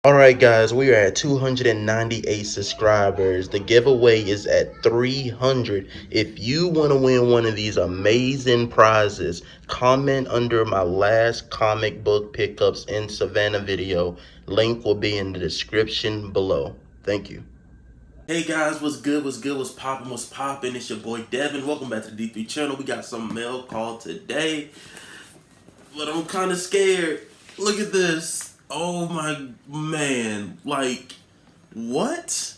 Alright guys, we are at 298 subscribers. The giveaway is at 300. If you want to win one of these amazing prizes, comment under my last comic book pickups in Savannah video. Link will be in the description below. Thank you. Hey guys, what's good, what's poppin'? It's your boy Devin. Welcome back to the D3 channel. We got some mail call today, but I'm kind of scared. Look at this. Oh my man. Like, what?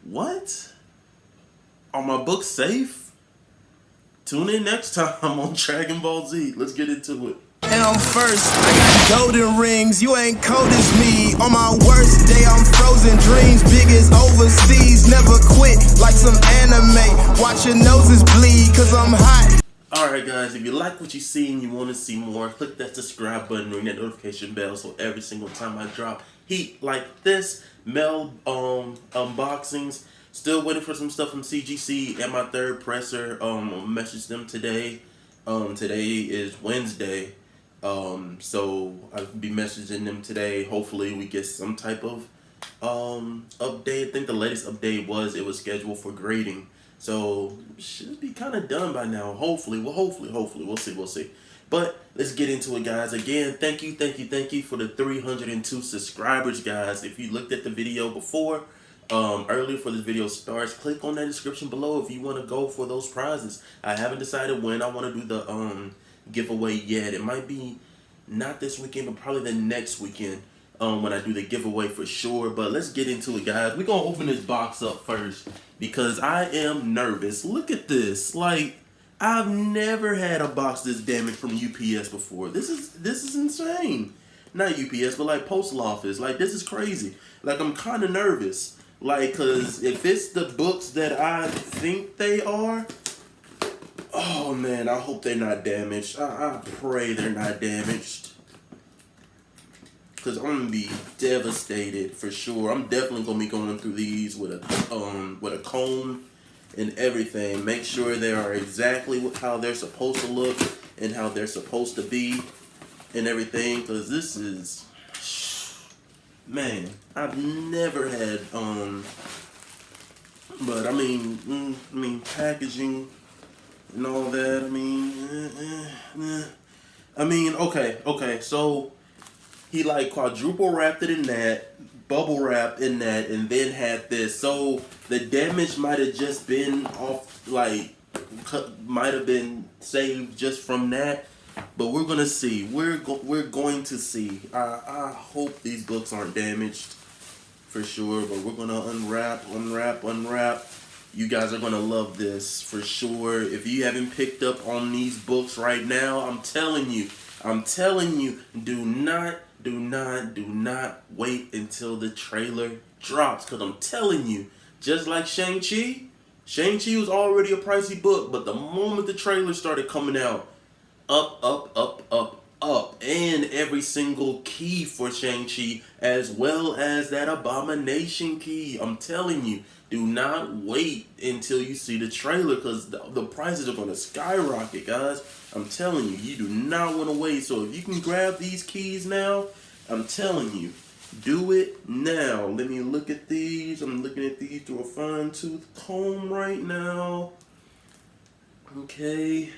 What? Are my books safe? Tune in next time on Dragon Ball Z. Let's get into it. And first, I got golden rings, you ain't cold as me. On my worst day, I'm frozen dreams, big as overseas. Never quit like some anime, watch your noses bleed, cause I'm hot. Alright guys, if you like what you see and you want to see more, click that subscribe button, ring that notification bell so every single time I drop heat like this, mail unboxings. Still waiting for some stuff from CGC and my third presser. I'll message them today. Today is Wednesday. So I'll be messaging them today. Hopefully we get some type of update. I think the latest update was it was scheduled for grading. So should be kind of done by now. Hopefully, hopefully, we'll see. But let's get into it, guys. Again, thank you for the 302 subscribers, guys. If you looked at the video before, earlier before this video starts, click on that description below if you want to go for those prizes. I haven't decided when I want to do the giveaway yet. It might be not this weekend, but probably the next weekend. When I do the giveaway for sure. But let's get into it, guys. We're gonna open this box up first because I am nervous. Look at this. Like, I've never had a box this damaged from UPS before. This is insane. Not UPS, but like postal office. Like, this is crazy. Like, I'm kind of nervous. Like, cause if it's the books that I think they are, oh man, I hope they're not damaged. I pray they're not damaged. Cause I'm gonna be devastated for sure. I'm definitely gonna be going through these with a comb and everything. Make sure they are exactly how they're supposed to look and how they're supposed to be and everything. Cause this is, man, I've never had but I mean packaging and all that. Okay, so. He like quadruple wrapped it in that, bubble wrap in that, and then had this. So the damage might have just been off, like, might have been saved just from that. But we're gonna see. We're going to see. I hope these books aren't damaged for sure. But we're gonna unwrap. You guys are gonna love this for sure. If you haven't picked up on these books right now, I'm telling you, do not wait until the trailer drops. Because I'm telling you, just like Shang-Chi was already a pricey book, but the moment the trailer started coming out, up. And every single key for Shang-Chi, as well as that Abomination key. I'm telling you, do not wait until you see the trailer, because the prices are going to skyrocket, guys. I'm telling you, you do not want to wait. So if you can grab these keys now, I'm telling you, do it now. Let me look at these. I'm looking at these through a fine-tooth comb right now. Okay.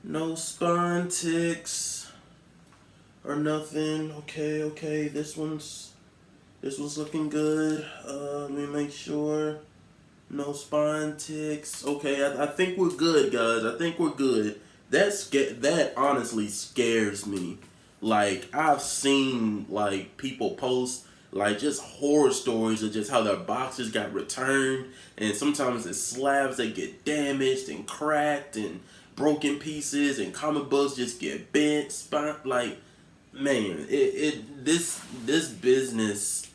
No spine ticks or nothing. Okay. This one's looking good. Let me make sure. No spine ticks. Okay, I think we're good, guys. I think we're good. That honestly scares me. Like, I've seen like people post like just horror stories of just how their boxes got returned, and sometimes it's slabs that get damaged and cracked and broken pieces, and comic books just get bent, like, man, this business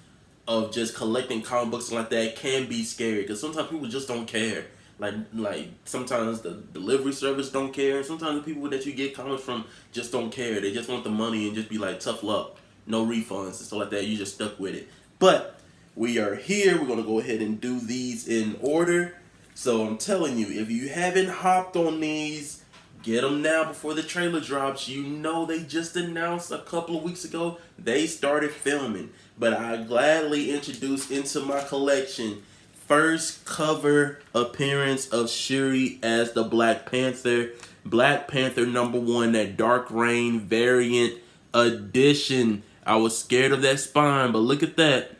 of just collecting comic books like that can be scary, because sometimes people just don't care. Like sometimes the delivery service don't care. Sometimes the people that you get comics from just don't care. They just want the money and just be like, tough luck, no refunds and stuff like that. You just stuck with it. But we are here. We're gonna go ahead and do these in order. So I'm telling you, if you haven't hopped on these, Get them now before the trailer drops. You know they just announced a couple of weeks ago they started filming. But I gladly introduce into my collection first cover appearance of Shuri as the Black Panther. Black Panther #1, that Dark Reign variant edition. I was scared of that spine, but look at that.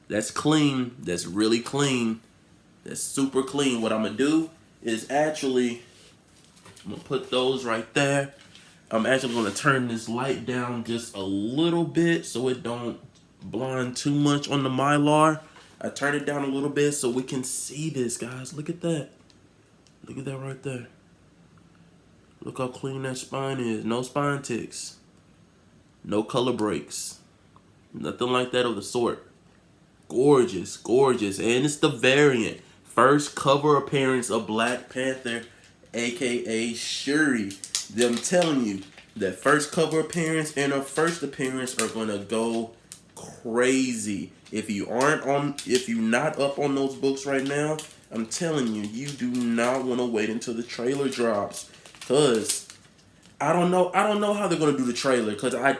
That's clean. That's really clean. That's super clean. What I'm going to do is actually, I'm going to put those right there. I'm actually going to turn this light down just a little bit so it don't blind too much on the Mylar. I turn it down a little bit so we can see this, guys. Look at that. Look at that right there. Look how clean that spine is. No spine ticks. No color breaks. Nothing like that of the sort. Gorgeous, gorgeous. And it's the variant. First cover appearance of Black Panther, aka Shuri. I'm telling you, that first cover appearance and her first appearance are gonna go crazy. If you're not up on those books right now, I'm telling you, you do not want to wait until the trailer drops. Cause I don't know how they're gonna do the trailer. Cause I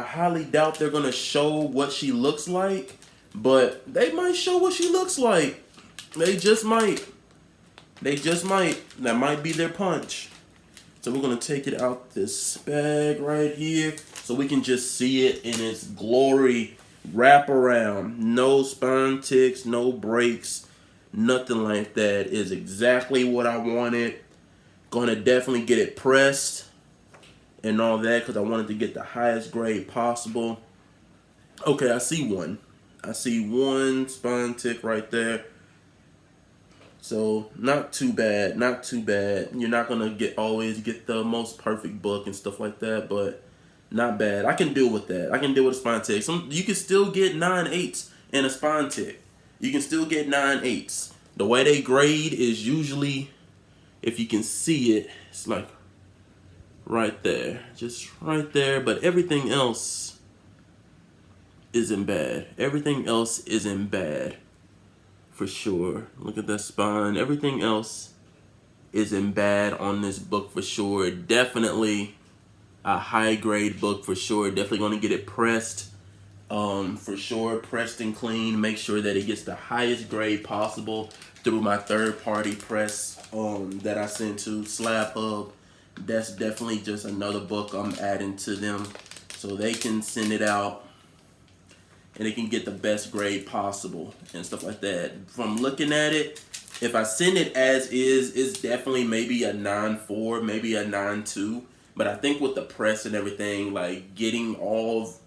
highly doubt they're gonna show what she looks like. But they might show what she looks like. They just might. That might be their punch. So we're going to take it out this bag right here so we can just see it in its glory. Wrap around. No spine ticks, no breaks, nothing like that. Is exactly what I wanted. Going to definitely get it pressed and all that because I wanted to get the highest grade possible. Okay, I see one. I see one spine tick right there. So not too bad, not too bad. You're not gonna always get the most perfect book and stuff like that, but not bad. I can deal with that. I can deal with a spine tick. You can still get 9/8 in a spine tick. You can still get 9/8. The way they grade is usually, if you can see it, it's like right there, just right there. But everything else isn't bad. Everything else isn't bad. For sure. Look at that spine. Everything else isn't bad on this book for sure. Definitely a high grade book for sure. Definitely going to get it pressed. For sure. Pressed and clean. Make sure that it gets the highest grade possible through my third party press that I send to Slab Hub. That's definitely just another book I'm adding to them so they can send it out and they can get the best grade possible and stuff like that. From looking at it, if I send it as is, it's definitely maybe a 9.4, maybe a 9.2. But I think with the press and everything, like getting all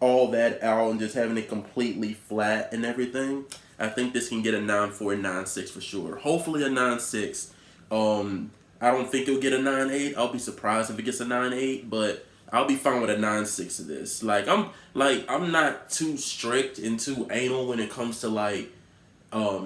that out and just having it completely flat and everything, I think this can get a 9.4, 9.6 for sure. Hopefully a 9.6. I don't think it'll get a 9.8. I'll be surprised if it gets a 9.8, but I'll be fine with a 9.6 of this. I'm not too strict and too anal when it comes to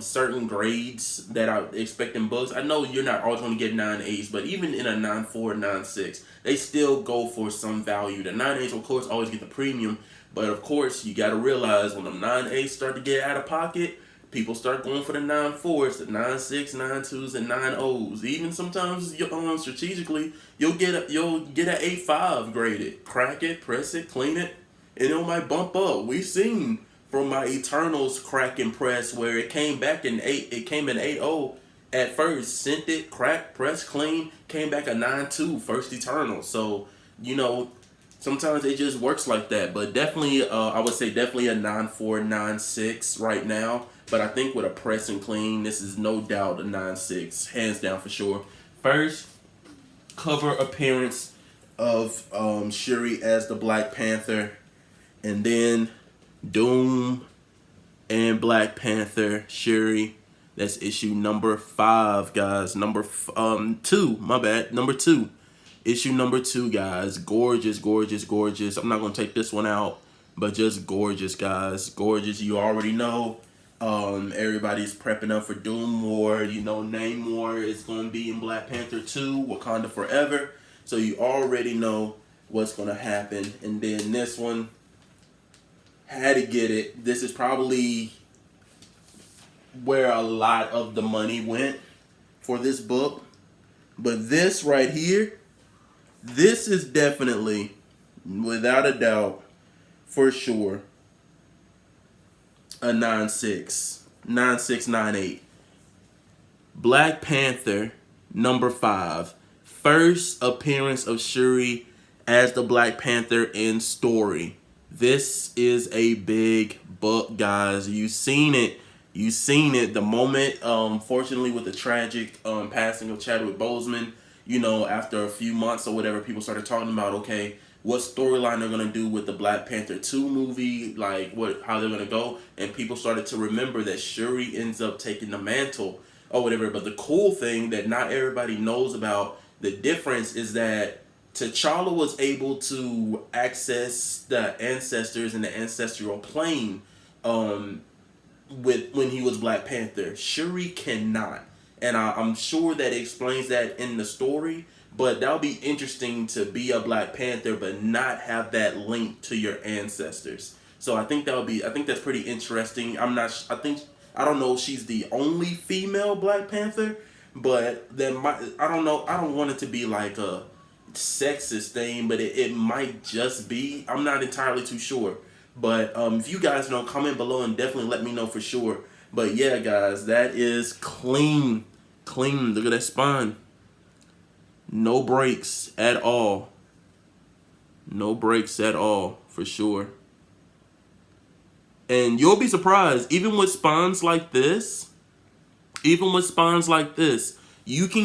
certain grades that I expect in books. I know you're not always going to get 9.8s, but even in a 9.4, 9.6, they still go for some value. The 9.8s, of course, always get the premium, but of course, you got to realize when the 9.8s start to get out of pocket, people start going for the 9.4s, the 9.6, 9.2s, and 9.0s. Even sometimes, strategically, you'll get a 8.5 graded. Crack it, press it, clean it, and it might bump up. We've seen from my Eternals crack and press where it came back in 8. It came in 8.0 at first. Sent it, crack, press, clean, came back a 9.2 first Eternal. So sometimes it just works like that. But definitely, I would say definitely a 9.4, 9.6 right now. But I think with a press and clean, this is no doubt a 9.6, hands down for sure. First cover appearance of Shuri as the Black Panther, and then Doom and Black Panther Shuri. That's issue number 5, guys. Number 2. My bad. Number 2. Issue number 2, guys. Gorgeous, gorgeous, gorgeous. I'm not gonna take this one out, but just gorgeous, guys. Gorgeous. You already know. Everybody's prepping up for Doom War. Namor is going to be in Black Panther 2, Wakanda Forever. So you already know what's going to happen. And then this one, had to get it. This is probably where a lot of the money went for this book. But this right here, this is definitely, without a doubt, for sure, a 9.6, 9.6, 9.8. Black Panther #5, first appearance of Shuri as the Black Panther in story. This is a big book, guys. You seen it. You seen it. The moment, fortunately, with the tragic passing of Chadwick Boseman, you know, after a few months or whatever, people started talking about, okay, what storyline they're gonna do with the Black Panther 2 movie, like how they're gonna go, and people started to remember that Shuri ends up taking the mantle or whatever. But the cool thing that not everybody knows about the difference is that T'Challa was able to access the ancestors and the ancestral plane with when he was Black Panther. Shuri cannot, and I'm sure that it explains that in the story. But that'll be interesting to be a Black Panther but not have that link to your ancestors. So I think I think that's pretty interesting. I don't know if she's the only female Black Panther, but I don't know. I don't want it to be like a sexist thing, but it might just be. I'm not entirely too sure. But if you guys know, comment below and definitely let me know for sure. But yeah, guys, that is clean. Clean. Look at that spine. No breaks at all. No breaks at all, for sure. And you'll be surprised, even with spawns like this, you can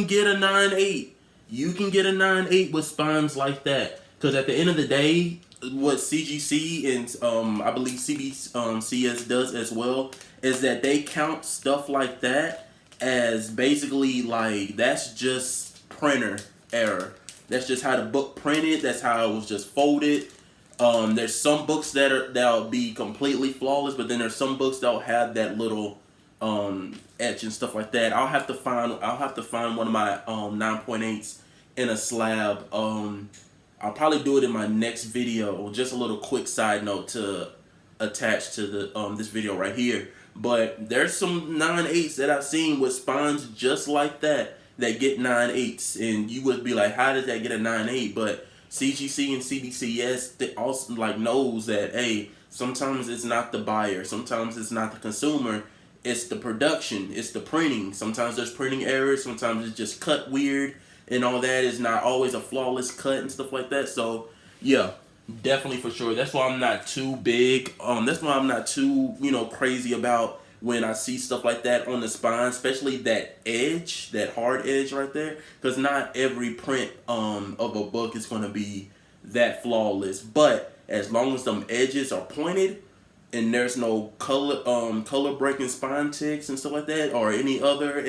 get a 9.8. You can get a 9.8 with spawns like that. Because at the end of the day, what CGC and I believe CS does as well, is that they count stuff like that as basically like, that's just printer error. That's just how the book printed. That's how it was just folded. There's some books that'll be completely flawless, but then there's some books that'll have that little etch and stuff like that. I'll have to find one of my 9.8s in a slab. I'll probably do it in my next video. Just a little quick side note to attach to the this video right here. But there's some 9.8s that I've seen with spawns just like that get 9.8s, and you would be like, how did that get a 9.8? But CGC and CBCS, they also like knows that, hey, sometimes it's not the buyer, sometimes it's not the consumer, it's the production, it's the printing. Sometimes there's printing errors, sometimes it's just cut weird, and all that is not always a flawless cut and stuff like that. So yeah, definitely for sure. That's why I'm not too big. That's why I'm not too, crazy about when I see stuff like that on the spine, especially that edge, that hard edge right there, because not every print of a book is going to be that flawless. But as long as them edges are pointed and there's no color breaking spine ticks and stuff like that, or any other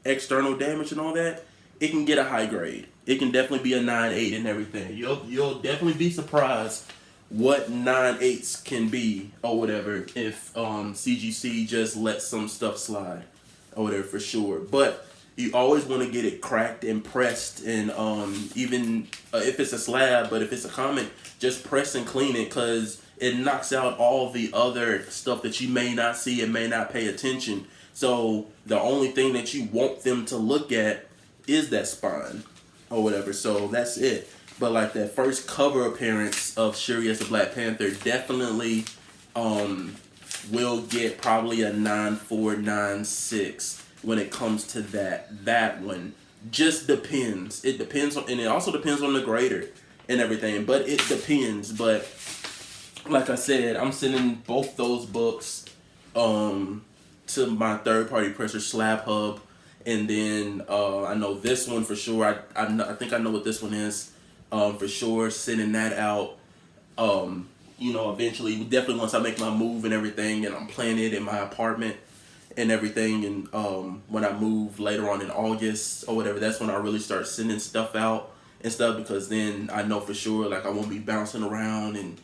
external damage and all that, it can get a high grade. It can definitely be a 9.8 and everything. You'll definitely be surprised what 9.8s can be or whatever if CGC just lets some stuff slide or whatever, for sure. But you always want to get it cracked and pressed, and even if it's a slab, but if it's a comic, just press and clean it, because it knocks out all the other stuff that you may not see and may not pay attention. So the only thing that you want them to look at is that spine or whatever. So that's it. But like that first cover appearance of Shuri as the Black Panther definitely will get probably a 9.4, 9.6 when it comes to that one. Just depends. It depends on, and it also depends on the grader and everything. But it depends. But like I said, I'm sending both those books to my third-party presser, Slab Hub, and then I know this one for sure. I think I know what this one is. For sure, sending that out. Eventually, definitely once I make my move and everything, and I'm planning it in my apartment and everything, and when I move later on in August or whatever, that's when I really start sending stuff out and stuff, because then I know for sure, like, I won't be bouncing around and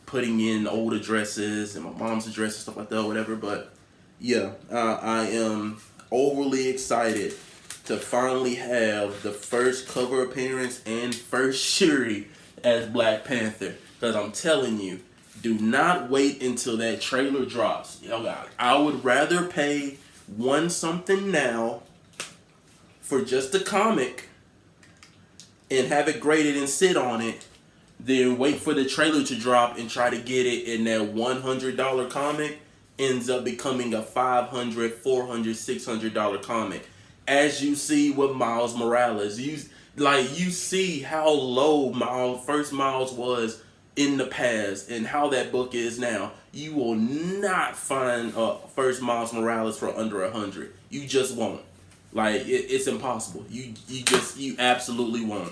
putting in old addresses and my mom's address and stuff like that or whatever. But yeah, I am overly excited to finally have the first cover appearance and first Shuri as Black Panther. Because I'm telling you, do not wait until that trailer drops. I would rather pay $1 something now for just the comic and have it graded and sit on it, then wait for the trailer to drop and try to get it in that $100 comic, ends up becoming a $500, $400, $600 comic. As you see with Miles Morales, you see how low first Miles was in the past and how that book is now. You will not find first Miles Morales for under $100. You just won't. Like it's impossible. You absolutely won't.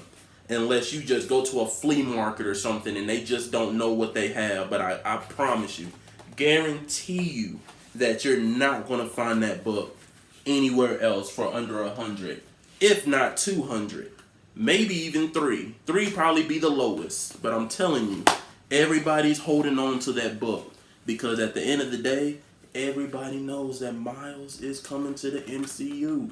Unless you just go to a flea market or something and they just don't know what they have. But I promise you, guarantee you that you're not going to find that book anywhere else for under $100, if not $200, maybe even $3. $3 probably be the lowest. But I'm telling you, everybody's holding on to that book because at the end of the day, everybody knows that Miles is coming to the MCU.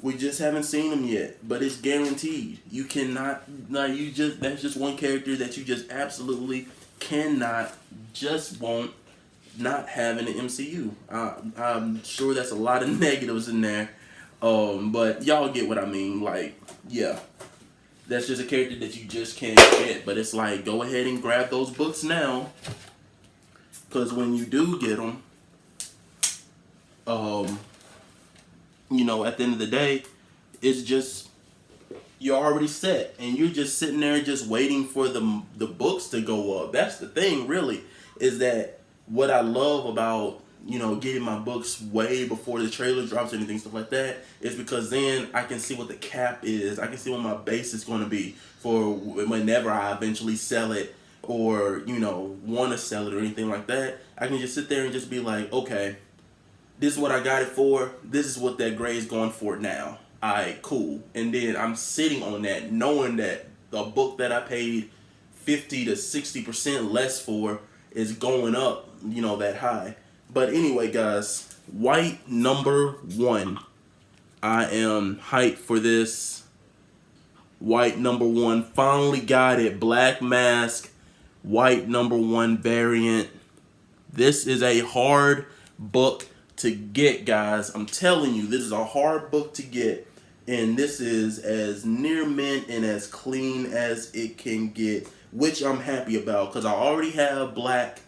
We just haven't seen him yet, but it's guaranteed. You cannot, that's just one character that you just absolutely cannot, just won't not have in the MCU. I'm sure that's a lot of negatives in there, but y'all get what I mean. Like, yeah, that's just a character that you just can't get. But it's like, go ahead and grab those books now, because when you do get them, at the end of the day, it's just, you're already set, and you're just sitting there just waiting for the books to go up. That's the thing, really, is that what I love about, getting my books way before the trailer drops or anything, stuff like that, is because then I can see what the cap is. I can see what my base is going to be for whenever I eventually sell it or, want to sell it or anything like that. I can just sit there and just be like, okay, this is what I got it for. This is what that grade is going for now. Alright, cool. And then I'm sitting on that, knowing that the book that I paid 50 to 60% less for is going up, that high. But anyway, guys, White #1. I am hyped for this. White #1. Finally got it. Black Mask. White #1 variant. This is a hard book to get, guys. I'm telling you, this is a hard book to get, and this is as near mint and as clean as it can get, which I'm happy about because I already have black.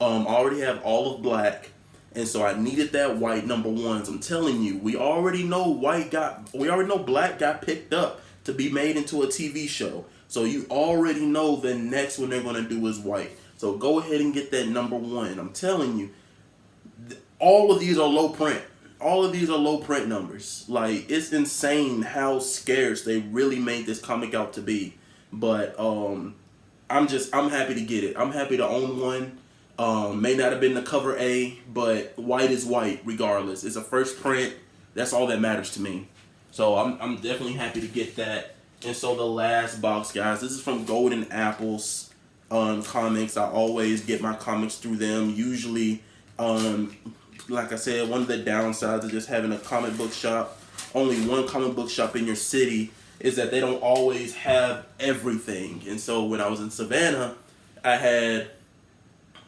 I already have all of black, and so I needed that white #1s. I'm telling you, we already know black got picked up to be made into a TV show. So you already know the next one they're gonna do is white. So go ahead and get that #1. I'm telling you. All of these are low print. All of these are low print numbers. Like, it's insane how scarce they really made this comic out to be. But I'm happy to get it. I'm happy to own one. May not have been the cover A, but white is white regardless. It's a first print. That's all that matters to me. So I'm definitely happy to get that. And so the last box, guys, this is from Golden Apples Comics. I always get my comics through them. Usually, like I said, one of the downsides of just having a comic book shop, only one comic book shop in your city, is that they don't always have everything. And so when I was in Savannah, I had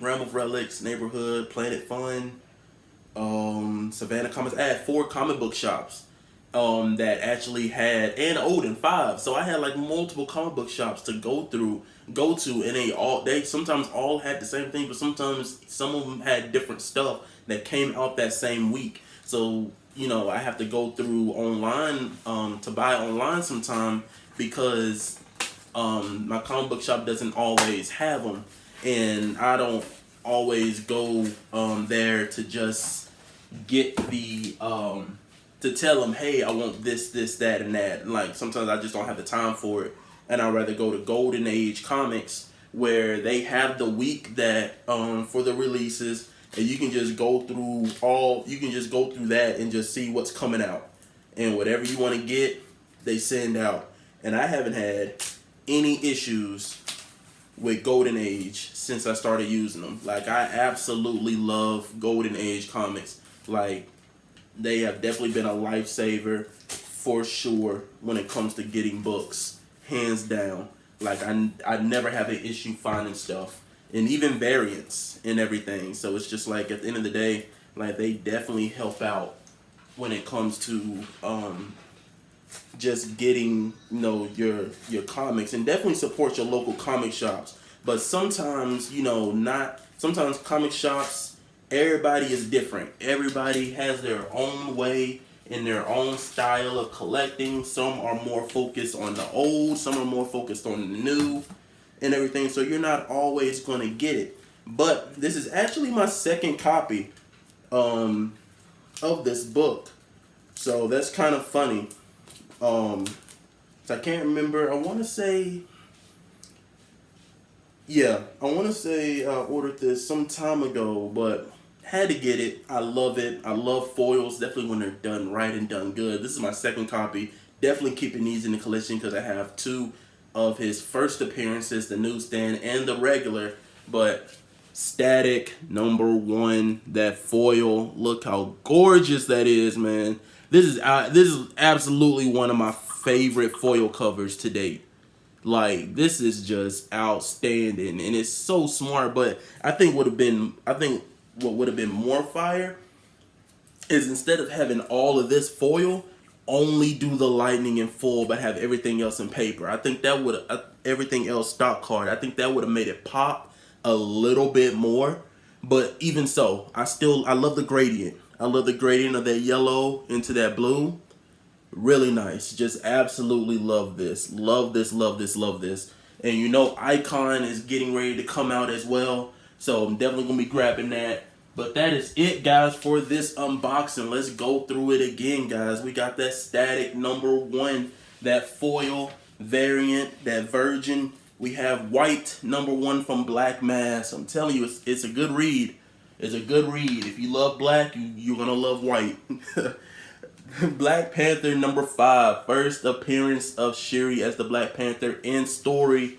Realm of Relics, Neighborhood, Planet Fun, Savannah Comics. I had 4 comic book shops that actually had, and Odin 5. So I had like multiple comic book shops to go to, and they sometimes all had the same thing, but sometimes some of them had different stuff that came out that same week. So, I have to go through online to buy online sometime because my comic book shop doesn't always have them. And I don't always go there to just get to tell them, hey, I want this, that, and that. Like, sometimes I just don't have the time for it. And I'd rather go to Golden Age Comics where they have the week that for the releases, and you can just go through that and just see what's coming out. And whatever you want to get, they send out. And I haven't had any issues with Golden Age since I started using them. Like, I absolutely love Golden Age Comics. Like, they have definitely been a lifesaver for sure when it comes to getting books. Hands down. Like, I never have an issue finding stuff. And even variants and everything. So it's just like, at the end of the day, like, they definitely help out when it comes to just getting, you know, your comics, and definitely support your local comic shops. But sometimes, you know, not sometimes comic shops, everybody is different. Everybody has their own way and their own style of collecting. Some are more focused on the old, some are more focused on the new and everything. So you're not always going to get it. But this is actually my second copy of this book. So that's kind of funny. So I can't remember. I want to say I ordered this some time ago, but had to get it. I love it. I love foils, definitely when they're done right and done good. This is my second copy. Definitely keeping these in the collection because I have two of his first appearances, the newsstand and the regular. But Static #1, that foil. Look how gorgeous that is, man. This is absolutely one of my favorite foil covers to date. Like, this is just outstanding, and it's so smart. But I think what would have been more fire is, instead of having all of this foil, only do the lightning in full, but have everything else in paper. I think that would everything else stock card. I think that would have made it pop a little bit more. But even so, I love the gradient. I love the gradient of that yellow into that blue. Really nice. Just absolutely love this. Love this, love this, love this. And you know, Icon is getting ready to come out as well. So I'm definitely going to be grabbing that. But that is it, guys, for this unboxing. Let's go through it again, guys. We got that Static #1, that foil variant, that Virgin. We have White #1 from Black Mass. I'm telling you, it's a good read. It's a good read. If you love black, you're going to love White. Black Panther #5, first appearance of Shuri as the Black Panther in story.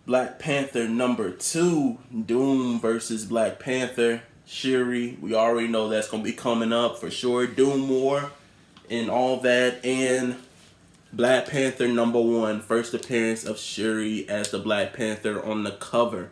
Black Panther #2, Doom versus Black Panther. Shuri, we already know that's going to be coming up for sure. Doom War and all that. And Black Panther #1, first appearance of Shuri as the Black Panther on the cover.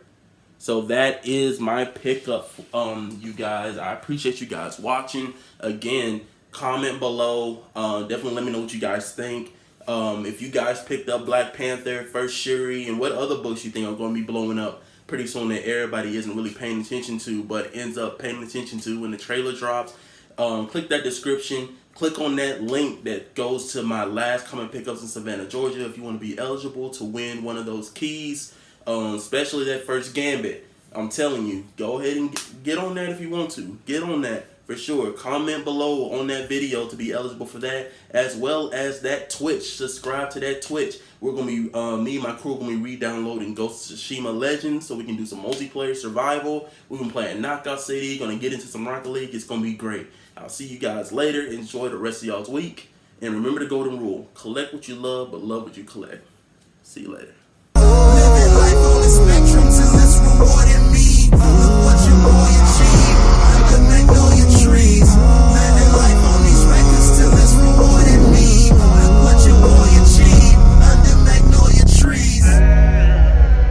So that is my pickup, you guys. I appreciate you guys watching. Again, comment below. Definitely let me know what you guys think. If you guys picked up Black Panther, first Shuri, and what other books you think are going to be blowing up pretty soon that everybody isn't really paying attention to, but ends up paying attention to when the trailer drops. Click that description. Click on that link that goes to my last comic pickups in Savannah, Georgia, if you want to be eligible to win one of those keys. Especially that first Gambit. I'm telling you, go ahead and get on that if you want to. Get on that for sure. Comment below on that video to be eligible for that, as well as that Twitch. Subscribe to that Twitch. We're gonna be me and my crew are gonna be re-downloading Ghost of Tsushima Legends, so we can do some multiplayer survival. We're gonna play in Knockout City. Gonna get into some Rocket League. It's gonna be great. I'll see you guys later. Enjoy the rest of y'all's week, and remember the golden rule: collect what you love, but love what you collect. See you later.